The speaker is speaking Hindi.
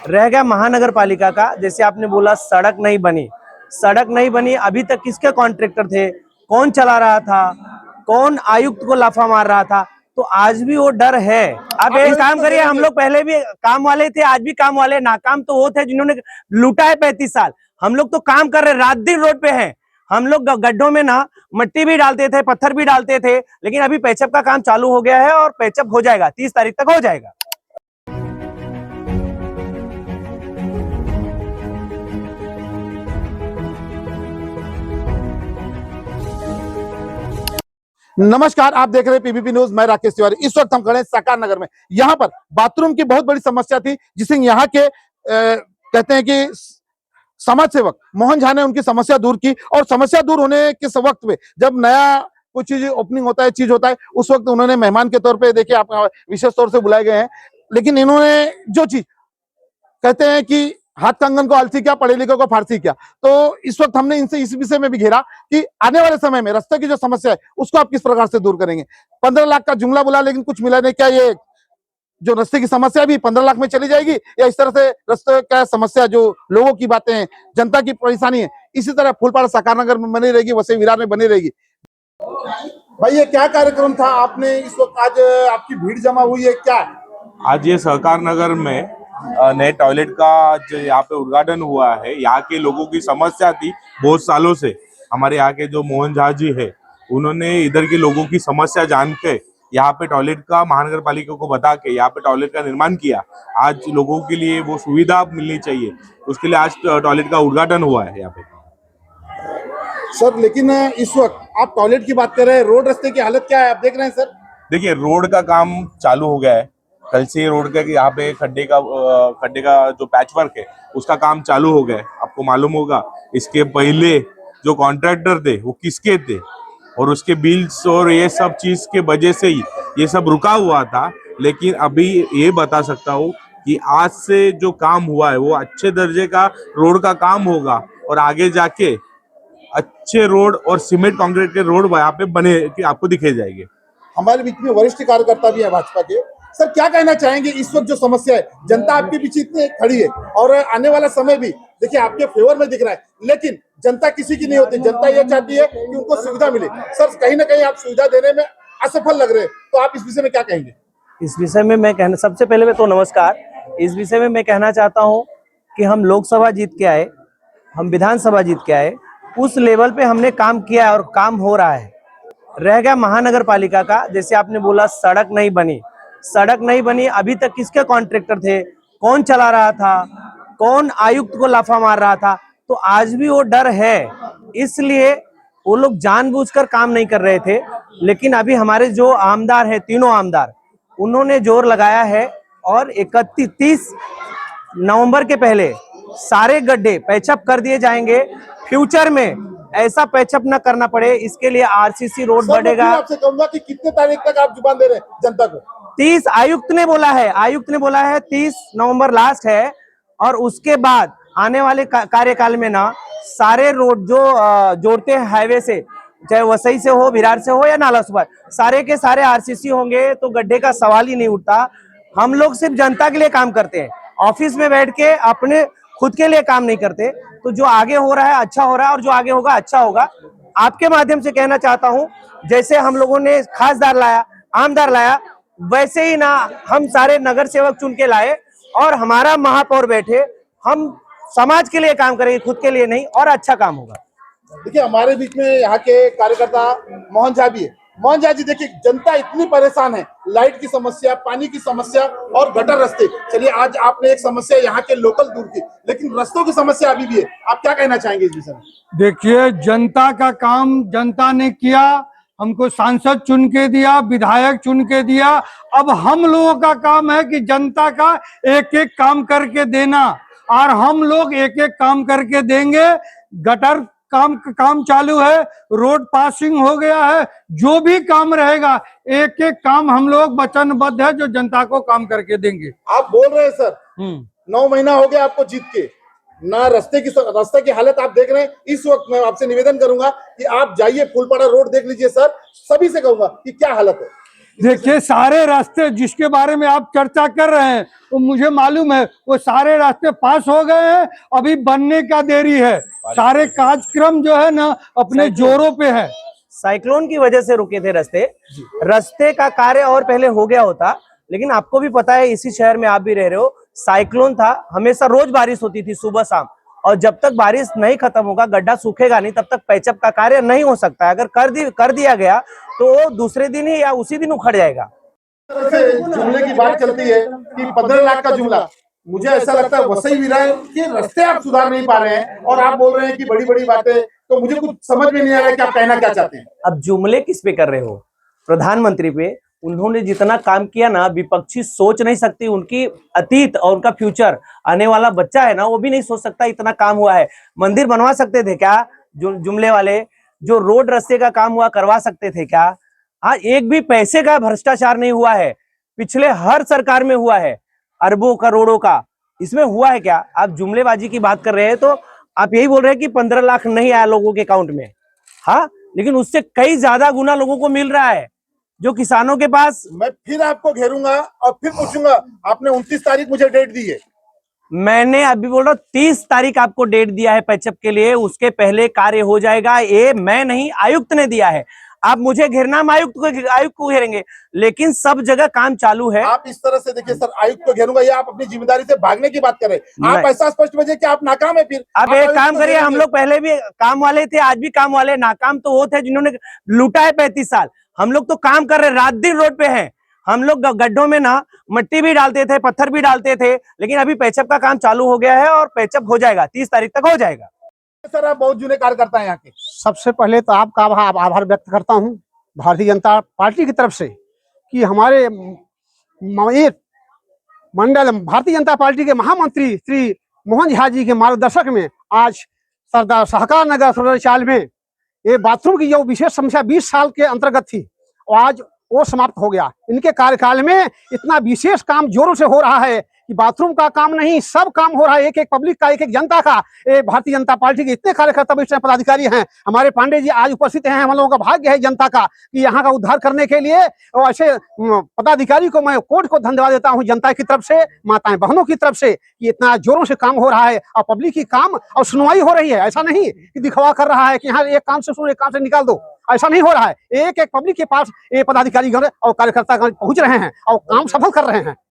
रह गया महानगर पालिका का। जैसे आपने बोला सड़क नहीं बनी, सड़क नहीं बनी, अभी तक किसके कॉन्ट्रैक्टर थे, कौन चला रहा था, कौन आयुक्त को लाफा मार रहा था, तो आज भी वो डर है। आप एक काम करिए, हम लोग पहले भी काम वाले थे, आज भी काम वाले। नाकाम तो वो थे जिन्होंने लूटा है 35 साल। हम लोग तो काम कर रहे, रात दिन रोड पे हैं। हम लोग गड्ढों में ना मिट्टी भी डालते थे, पत्थर भी डालते थे, लेकिन अभी पैचअप का काम चालू हो गया है और पैचअप हो जाएगा, 30 तारीख तक हो जाएगा। नमस्कार, आप देख रहे हैं पीबीपी न्यूज। मैं राकेश तिवारी। इस वक्त हम खड़े हैं साकार नगर में। यहाँ पर बाथरूम की बहुत बड़ी समस्या थी, जिसे यहाँ के कहते हैं कि समाज सेवक मोहन झा ने उनकी समस्या दूर की। और समस्या दूर होने के वक्त में जब नया कुछ चीज ओपनिंग होता है, चीज होता है, उस वक्त उन्होंने मेहमान के तौर पे, देखिए आप विशेष तौर से बुलाए गए हैं, लेकिन इन्होंने जो चीज कहते हैं कि हाथ कंगन को आलसी किया, पढ़े लिखे को फारसी किया। तो इस वक्त हमने इनसे इस विषय में भी घेरा कि आने वाले समय में रास्ते की जो समस्या है उसको आप किस प्रकार से दूर करेंगे। 15 लाख का जुमला बोला लेकिन कुछ मिला नहीं। क्या ये जो रास्ते की समस्या भी 15 लाख में चली जाएगी, या इस तरह से रास्ते का समस्या, जो लोगों की बातें हैं, जनता की परेशानी है, इसी तरह फूलपाड़ा साकार नगर में बनी रहेगी, वसई विरार में बनी रहेगी। भाई ये क्या कार्यक्रम था आपने इस वक्त, आज आपकी भीड़ जमा हुई है क्या? आज ये सहकार नगर में नए टॉयलेट का जो यहाँ पे उद्घाटन हुआ है। यहाँ के लोगों की समस्या थी बहुत सालों से। हमारे यहाँ के जो मोहन झा जी है, उन्होंने इधर के लोगों की समस्या जान के यहाँ पे टॉयलेट का महानगर पालिका को बता के यहाँ पे टॉयलेट का निर्माण किया। आज लोगों के लिए वो सुविधा मिलनी चाहिए, उसके लिए आज टॉयलेट का उद्घाटन हुआ है यहाँ पे। सर लेकिन इस वक्त आप टॉयलेट की बात कर रहे हैं, रोड रास्ते की हालत क्या है आप देख रहे हैं सर? देखिए, रोड का काम चालू हो गया है कल से। रोड का यहाँ पे खड्डे का जो पैच वर्क है उसका काम चालू हो गया है। आपको मालूम होगा, इसके पहले जो कॉन्ट्रैक्टर थे वो किसके थे, और उसके बिल्स और ये सब चीज के वजह से ही ये सब रुका हुआ था। लेकिन अभी ये बता सकता हूँ कि आज से जो काम हुआ है वो अच्छे दर्जे का रोड का काम होगा, और आगे जाके अच्छे रोड और सीमेंट कंक्रीट के रोड वहाँ पे बने कि आपको दिखे जाएंगे। हमारे बीच में वरिष्ठ कार्यकर्ता भी है भाजपा के। सर क्या कहना चाहेंगे, इस वक्त जो समस्या है, जनता आपके पीछे इतनी खड़ी है और आने वाला समय भी देखिए आपके फेवर में दिख रहा है, लेकिन जनता किसी की नहीं होती। जनता ये चाहती है कि उनको सुविधा मिले। सर कहीं ना कहीं आप सुविधा देने में असफल लग रहे हैं, तो आप इस विषय में क्या कहेंगे? इस विषय में मैं कहना, सबसे पहले तो नमस्कार। इस विषय में मैं कहना चाहता हूं कि हम लोकसभा जीत के आए, हम विधानसभा जीत के आए, उस लेवल पे हमने काम किया है और काम हो रहा है। रह गया महानगर पालिका का। जैसे आपने बोला सड़क नहीं बनी, सड़क नहीं बनी, अभी तक किसके कॉन्ट्रैक्टर थे, कौन चला रहा था, कौन आयुक्त को लाफा मार रहा था, तो आज भी वो डर है। इसलिए वो लोग जानबूझकर काम नहीं कर रहे थे। लेकिन अभी हमारे जो आमदार है, तीनों आमदार, उन्होंने जोर लगाया है और 31 नवंबर के पहले सारे गड्ढे पैचअप कर दिए जाएंगे। फ्यूचर में ऐसा पैचअप न करना पड़े, इसके लिए आरसीसी रोड बढ़ेगा। आपसे कहूंगा कि कितने तारीख तक आप जुबान दे रहे हैं जनता को? 30 आयुक्त ने बोला है 30 नवंबर लास्ट है। और उसके बाद आने वाले कार्यकाल में ना सारे रोड जो जोड़ते हैं हाईवे से, चाहे वसई से हो, विरार से हो या नाला सुपार, सारे के सारे आरसीसी होंगे, तो गड्ढे का सवाल ही नहीं उठता। हम लोग सिर्फ जनता के लिए काम करते हैं, ऑफिस में बैठ के अपने खुद के लिए काम नहीं करते। तो जो आगे हो रहा है अच्छा हो रहा है, और जो आगे होगा अच्छा होगा। आपके माध्यम से कहना चाहता हूं, जैसे हम लोगों ने खासदार लाया, आमदार लाया, वैसे ही ना हम सारे नगर सेवक चुन के लाए और हमारा महापौर बैठे। हम समाज के लिए काम करेंगे, खुद के लिए नहीं, और अच्छा काम होगा। देखिए हमारे बीच में यहाँ के कार्यकर्ता मोहन झा भी है। मोहन झा जी, देखिए जनता इतनी परेशान है, लाइट की समस्या, पानी की समस्या और गटर रास्ते। चलिए आज आपने एक समस्या यहाँ के लोकल दूर की, लेकिन रास्तों की समस्या अभी भी है। आप क्या कहना चाहेंगे इस विषय में? देखिए, जनता का काम जनता ने किया, हमको सांसद चुन के दिया, विधायक चुन के दिया। अब हम लोगों का काम है कि जनता का एक एक काम करके देना, और हम लोग एक एक काम करके देंगे। गटर काम चालू है, रोड पासिंग हो गया है, जो भी काम रहेगा एक एक काम हम लोग वचनबद्ध है जो जनता को काम करके देंगे। आप बोल रहे हैं सर 9 महीना हो गया आपको जीत के, ना रास्ते की हालत आप देख रहे हैं। इस वक्त मैं आपसे निवेदन करूंगा कि आप जाइए फूलपाड़ा रोड देख लीजिए सर, सभी से कहूंगा कि क्या हालत है। देखिए, सारे रास्ते जिसके बारे में आप चर्चा कर रहे हैं वो मुझे मालूम है, वो सारे रास्ते पास हो गए हैं, अभी बनने का देरी है। सारे कार्यक्रम जो है ना अपने जोरों पे है। साइक्लोन की वजह से रुके थे रास्ते का कार्य और पहले हो गया होता, लेकिन आपको भी पता है, इसी शहर में आप भी रह रहे हो, साइक्लोन था, हमेशा रोज बारिश होती थी सुबह शाम, और जब तक बारिश नहीं खत्म होगा, गड्ढा सूखेगा नहीं, तब तक पैचअप का कार्य नहीं हो सकता है। अगर कर दिया गया तो वो दूसरे दिन ही या उसी दिन उखड़ जाएगा। जुमले की बात चलती है कि 15 लाख का जुमला, मुझे ऐसा लगता है वसई विधायक के रास्ते आप सुधार नहीं पा रहे हैं और आप बोल रहे हैं कि बड़ी बड़ी बातें, तो मुझे कुछ समझ में नहीं आ रहा है कि आप कहना क्या चाहते हैं। अब जुमले किस पे कर रहे हो? प्रधानमंत्री पे। उन्होंने जितना काम किया ना, विपक्षी सोच नहीं सकती, उनकी अतीत और उनका फ्यूचर, आने वाला बच्चा है ना, वो भी नहीं सोच सकता इतना काम हुआ है। मंदिर बनवा सकते थे क्या जो जुमले वाले? जो रोड रास्ते का काम हुआ करवा सकते थे क्या? आज एक भी पैसे का भ्रष्टाचार नहीं हुआ है, पिछले हर सरकार में हुआ है, अरबों करोड़ों का, इसमें हुआ है क्या? आप जुमलेबाजी की बात कर रहे हैं तो आप यही बोल रहे हैं कि 15 लाख नहीं आया लोगों के अकाउंट में, हाँ, लेकिन उससे कई ज्यादा गुना लोगों को मिल रहा है जो किसानों के पास। मैं फिर आपको घेरूंगा और फिर पूछूंगा, आपने 29 तारीख मुझे डेट दी है। मैंने अभी बोल रहा हूँ 30 तारीख आपको डेट दिया है पैचअप के लिए, उसके पहले कार्य हो जाएगा। ये मैं नहीं, आयुक्त ने दिया है। आप मुझे घेरना, हम आयुक्त को घेरेंगे, लेकिन सब जगह काम चालू है। आप इस तरह से देखिए सर, आयुक्त को घेरूंगा, ये आप अपनी जिम्मेदारी से भागने की बात कर रहे हैं। आप ऐसा स्पष्ट बजे कि आप नाकाम है। फिर आप एक काम करिए, हम लोग पहले भी काम वाले थे, आज भी काम वाले। नाकाम तो वो थे जिन्होंने लूटा है 35 साल। हम लोग तो काम कर रहे, रात दिन रोड पे हैं। हम लोग गड्ढों में ना मिट्टी भी डालते थे, पत्थर भी डालते थे, लेकिन अभी पैचअप का काम चालू हो गया है और पैचअप हो जाएगा, 30 तारीख तक हो जाएगा। सर आप बहुत जुने कार्यकर्ता हैं यहाँ के। सबसे पहले तो आपका आभार व्यक्त करता हूँ भारतीय जनता पार्टी की तरफ से कि हमारे एक मंडल भारतीय जनता पार्टी के महामंत्री श्री मोहन झा जी के मार्गदर्शक में आज सरदार सहकार नगर सुरचाल में ये बाथरूम की जो विशेष समस्या 20 साल के अंतर्गत थी, और आज वो समाप्त हो गया। इनके कार्यकाल में इतना विशेष काम जोरों से हो रहा है कि बाथरूम का काम नहीं, सब काम हो रहा है, एक एक पब्लिक का, एक एक जनता का। भारतीय जनता पार्टी के इतने कार्यकर्ता पदाधिकारी हैं। हमारे पांडे जी आज उपस्थित हैं। हम लोगों का भाग्य है जनता का कि यहाँ का उद्धार करने के लिए, और ऐसे पदाधिकारी को मैं कोर्ट को धन्यवाद देता हूँ जनता की तरफ से, माताएं बहनों की तरफ से, कि इतना जोरों से काम हो रहा है और पब्लिक की काम और सुनवाई हो रही है। ऐसा नहीं कि दिखावा कर रहा है कि यहाँ एक काम से सुनो, एक काम से निकाल दो, ऐसा नहीं हो रहा है। एक एक पब्लिक के पास ये पदाधिकारी और कार्यकर्ता पहुंच रहे हैं और काम सफल कर रहे हैं।